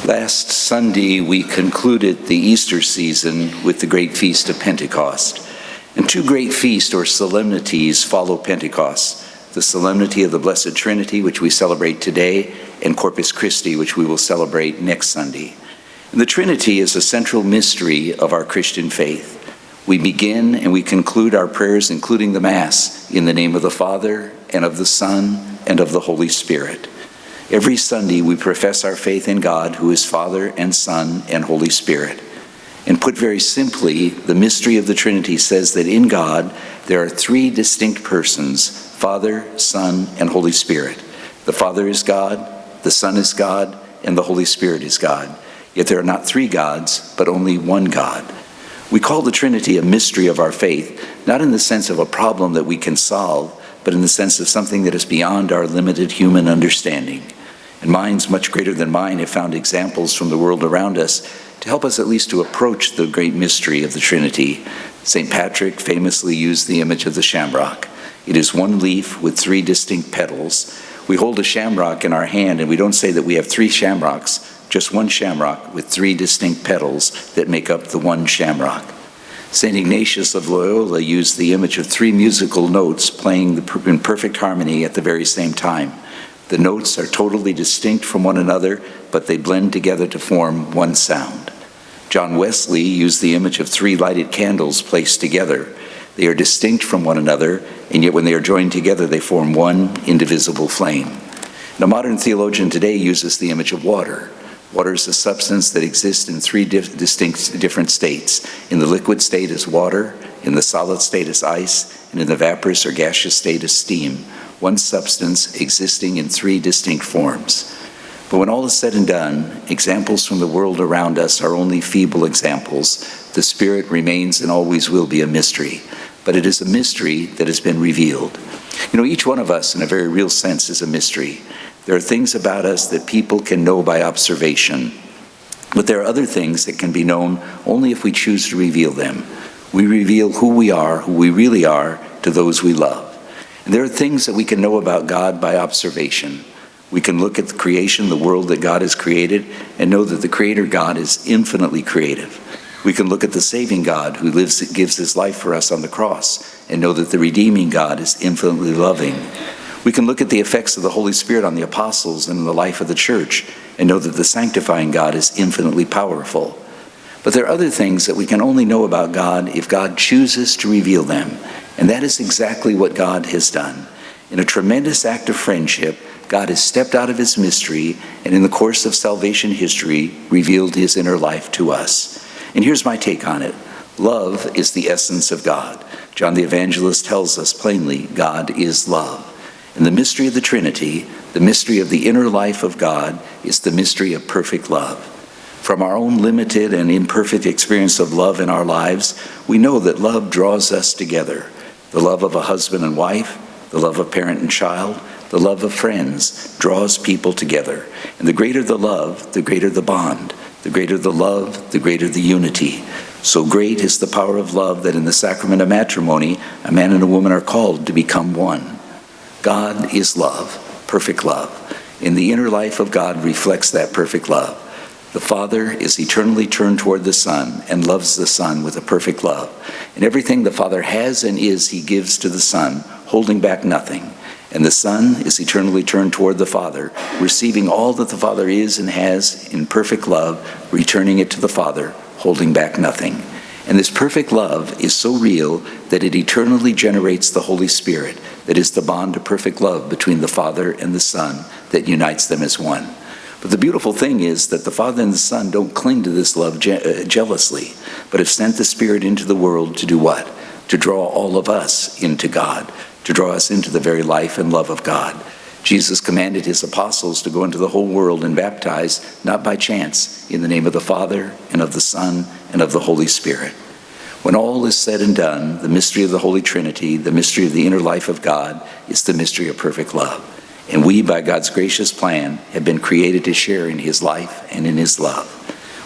Last Sunday, we concluded the Easter season with the great feast of Pentecost. And two great feasts or solemnities follow Pentecost: the solemnity of the Blessed Trinity, which we celebrate today, and Corpus Christi, which we will celebrate next Sunday. And the Trinity is a central mystery of our Christian faith. We begin and we conclude our prayers, including the Mass, in the name of the Father, and of the Son, and of the Holy Spirit. Every Sunday we profess our faith in God, who is Father and Son and Holy Spirit. And put very simply, the mystery of the Trinity says that in God there are three distinct persons: Father, Son, and Holy Spirit. The Father is God, the Son is God, and the Holy Spirit is God. Yet there are not three gods, but only one God. We call the Trinity a mystery of our faith, not in the sense of a problem that we can solve, but in the sense of something that is beyond our limited human understanding. And minds much greater than mine have found examples from the world around us to help us at least to approach the great mystery of the Trinity. St. Patrick famously used the image of the shamrock. It is one leaf with three distinct petals. We hold a shamrock in our hand, and we don't say that we have three shamrocks, just one shamrock with three distinct petals that make up the one shamrock. St. Ignatius of Loyola used the image of three musical notes playing in perfect harmony at the very same time. The notes are totally distinct from one another, but they blend together to form one sound. John Wesley used the image of three lighted candles placed together. They are distinct from one another, and yet when they are joined together, they form one indivisible flame. Now, modern theologian today uses the image of water. Water is a substance that exists in three distinct different states. In the liquid state is water, in the solid state is ice, and in the vaporous or gaseous state is steam. One substance existing in three distinct forms. But when all is said and done, examples from the world around us are only feeble examples. The Spirit remains and always will be a mystery. But it is a mystery that has been revealed. Each one of us, in a very real sense, is a mystery. There are things about us that people can know by observation. But there are other things that can be known only if we choose to reveal them. We reveal who we really are, to those we love. And there are things that we can know about God by observation. We can look at the creation, the world that God has created, and know that the Creator God is infinitely creative. We can look at the saving God who gives his life for us on the cross, and know that the redeeming God is infinitely loving. We can look at the effects of the Holy Spirit on the apostles and in the life of the church, and know that the sanctifying God is infinitely powerful. But there are other things that we can only know about God if God chooses to reveal them. And that is exactly what God has done. In a tremendous act of friendship, God has stepped out of his mystery and in the course of salvation history, revealed his inner life to us. And here's my take on it. Love is the essence of God. John the Evangelist tells us plainly, God is love. And the mystery of the Trinity, the mystery of the inner life of God, is the mystery of perfect love. From our own limited and imperfect experience of love in our lives, we know that love draws us together. The love of a husband and wife, the love of parent and child, the love of friends draws people together. And the greater the love, the greater the bond. The greater the love, the greater the unity. So great is the power of love that in the sacrament of matrimony, a man and a woman are called to become one. God is love, perfect love. And the inner life of God reflects that perfect love. The Father is eternally turned toward the Son and loves the Son with a perfect love. And everything the Father has and is, he gives to the Son, holding back nothing. And the Son is eternally turned toward the Father, receiving all that the Father is and has in perfect love, returning it to the Father, holding back nothing. And this perfect love is so real that it eternally generates the Holy Spirit, that is the bond of perfect love between the Father and the Son that unites them as one. But the beautiful thing is that the Father and the Son don't cling to this love jealously, but have sent the Spirit into the world to do what? To draw all of us into God, to draw us into the very life and love of God. Jesus commanded his apostles to go into the whole world and baptize, not by chance, in the name of the Father and of the Son and of the Holy Spirit. When all is said and done, the mystery of the Holy Trinity, the mystery of the inner life of God, is the mystery of perfect love. And we, by God's gracious plan, have been created to share in his life and in his love.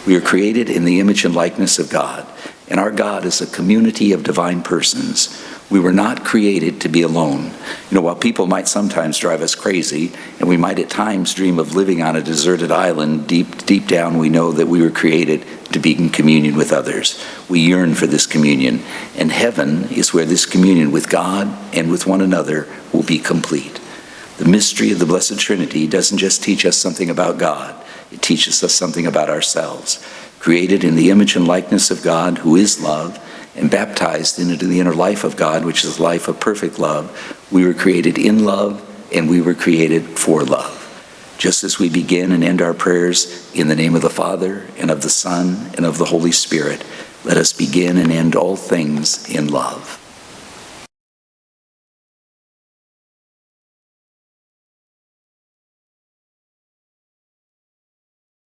We are created in the image and likeness of God. And our God is a community of divine persons. We were not created to be alone. While people might sometimes drive us crazy, and we might at times dream of living on a deserted island, deep down we know that we were created to be in communion with others. We yearn for this communion, and heaven is where this communion with God and with one another will be complete. The mystery of the Blessed Trinity doesn't just teach us something about God, it teaches us something about ourselves. Created in the image and likeness of God, who is love, and baptized into the inner life of God, which is the life of perfect love, we were created in love, and we were created for love. Just as we begin and end our prayers in the name of the Father, and of the Son, and of the Holy Spirit, let us begin and end all things in love.